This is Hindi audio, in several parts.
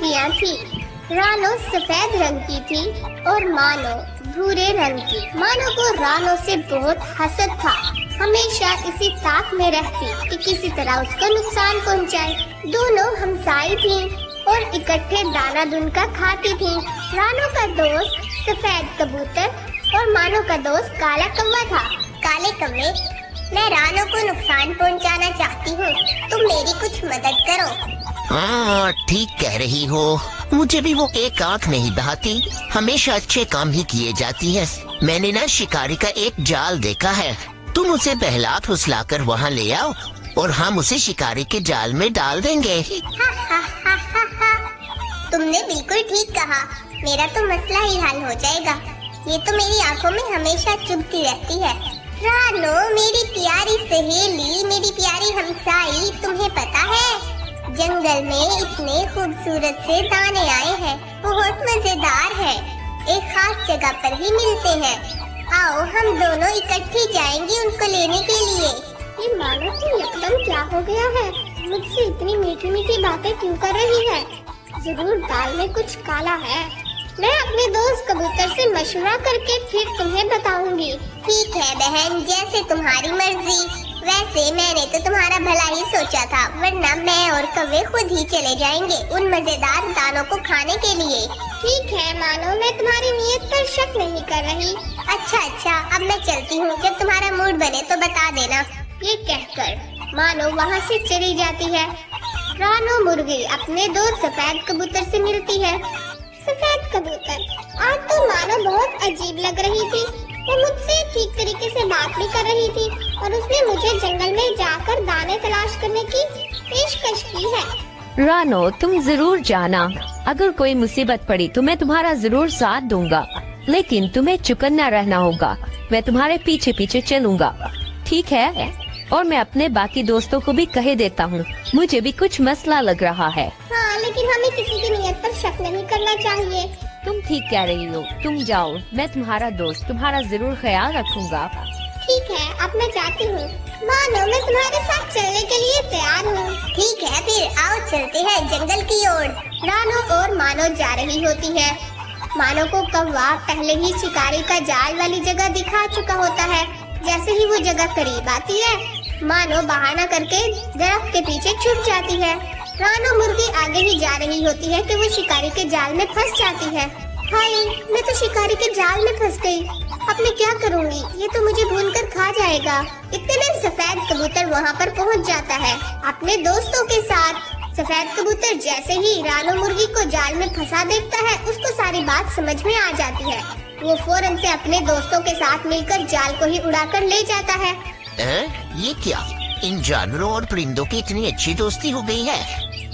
बेटियां थी। रानो सफेद रंग की थी और मानो भूरे रंग की। मानो को रानो से बहुत हसद था, हमेशा इसी ताक में रहती कि किसी तरह उसको नुकसान पहुंचाए। दोनों हमसाई थीं और इकट्ठे दाना दुनका खाती थीं। रानो का दोस्त सफेद कबूतर और मानो का दोस्त काला कौवा था। काले कौवे, मैं रानो को नुकसान पहुंचाना चाहती हूँ, तुम मेरी कुछ मदद करो। हाँ, ठीक कह रही हो। मुझे भी वो एक आंख नहीं बहाती, हमेशा अच्छे काम ही किए जाती है। मैंने ना शिकारी का एक जाल देखा है, तुम उसे बहला फुसला कर वहाँ ले आओ और हम उसे शिकारी के जाल में डाल देंगे। तुमने बिल्कुल ठीक कहा, मेरा तो मसला ही हल हो जाएगा। ये तो मेरी आंखों में हमेशा चुभती रहती है। रानो, मेरी प्यारी सहेली, मेरी प्यारी हमसाई, तुम्हें पता है जंगल में इतने खूबसूरत से दाने आए हैं, बहुत मजेदार है, एक खास जगह पर ही मिलते हैं। आओ हम दोनों इकट्ठे जाएंगे उनको लेने के लिए। ये मानो को एकदम क्या हो गया है, मुझसे इतनी मीठी मीठी बातें क्यों कर रही है? जरूर दाल में कुछ काला है। मैं अपने दोस्त कबूतर से मशवरा करके फिर तुम्हें बताऊंगी। ठीक है बहन, जैसे तुम्हारी मर्जी। वैसे मैंने तो तुम्हारा भला ही सोचा था, वरना मैं और कौवे खुद ही चले जाएंगे उन मजेदार दानों को खाने के लिए। ठीक है मानो, मैं तुम्हारी नीयत पर शक नहीं कर रही। अच्छा, अब मैं चलती हूँ, जब तुम्हारा मूड बने तो बता देना। ये कहकर मानो वहाँ से चली जाती है। रानो मुर्गी अपने दोस्त सफेद कबूतर से मिलती है। सफेद कबूतर, आज तो मानो बहुत अजीब लग रही थी। वो मुझसे ठीक तरीके से बात भी कर रही थी और उसने मुझे जंगल में जाकर दाने तलाश करने की पेशकश की है। रानो, तुम जरूर जाना, अगर कोई मुसीबत पड़ी तो मैं तुम्हारा जरूर साथ दूंगा, लेकिन तुम्हें चौकन्ना रहना होगा। मैं तुम्हारे पीछे पीछे चलूंगा, ठीक है? और मैं अपने बाकी दोस्तों को भी कह देता हूँ, मुझे भी कुछ मसला लग रहा है। हाँ, लेकिन हमें किसी की नीयत पर शक नहीं करना चाहिए। तुम ठीक कह रही हो, तुम जाओ, मैं तुम्हारा दोस्त, तुम्हारा जरूर ख्याल रखूंगा। ठीक है, अब मैं जाती हूँ। मानो, मैं तुम्हारे साथ चलने के लिए तैयार हूँ। ठीक है, फिर आओ चलते हैं जंगल की ओर। रानो और मानो जा रही होती है। मानो को कौवा पहले ही शिकारी का जाल वाली जगह दिखा चुका होता है। जैसे ही वो जगह करीब आती है, मानो बहाना करके दरख्त के पीछे छुप जाती है। रानो मुर्गी आगे ही जा रही होती है कि वो शिकारी के जाल में फंस जाती है। हाय, मैं तो शिकारी के जाल में फंस गई, अब मैं क्या करूँगी? ये तो मुझे भूनकर खा जाएगा। इतने में सफेद कबूतर वहाँ पर पहुँच जाता है अपने दोस्तों के साथ। सफेद कबूतर जैसे ही रानो मुर्गी को जाल में फंसा देखता है, उसको सारी बात समझ में आ जाती है। वो फौरन से अपने दोस्तों के साथ मिलकर जाल को ही उड़ाकर ले जाता है। ये क्या? इन जानवरों और परिंदों की इतनी अच्छी दोस्ती हो गई है,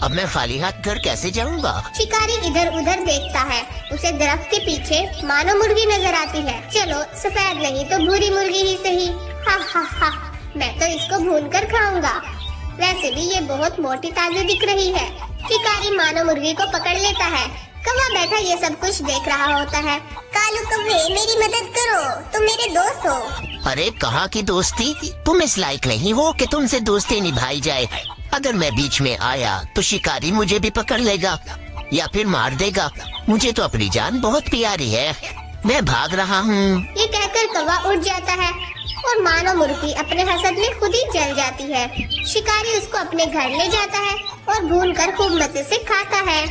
अब मैं खाली हाथ घर कैसे जाऊंगा? शिकारी इधर उधर देखता है, उसे दरख्त के पीछे मानो मुर्गी नजर आती है। चलो, सफेद नहीं तो भूरी मुर्गी ही सही। हा, मैं तो इसको भून कर खाऊंगा। वैसे भी ये बहुत मोटी ताजी दिख रही है। शिकारी मानो मुर्गी को पकड़ लेता है। कौवा बैठा ये सब कुछ देख रहा होता है। कालू कौवे, मेरी मदद करो, तुम मेरे दोस्त हो। अरे कहाँ की दोस्ती? तुम इस लायक नहीं हो कि तुमसे दोस्ती निभाई जाए। अगर मैं बीच में आया तो शिकारी मुझे भी पकड़ लेगा या फिर मार देगा। मुझे तो अपनी जान बहुत प्यारी है, मैं भाग रहा हूँ। ये कहकर कौवा उड़ जाता है और मानो मुर्गी अपने हसद में खुद ही जल जाती है। शिकारी उसको अपने घर ले जाता है और भून कर खूब मजे से खाता है।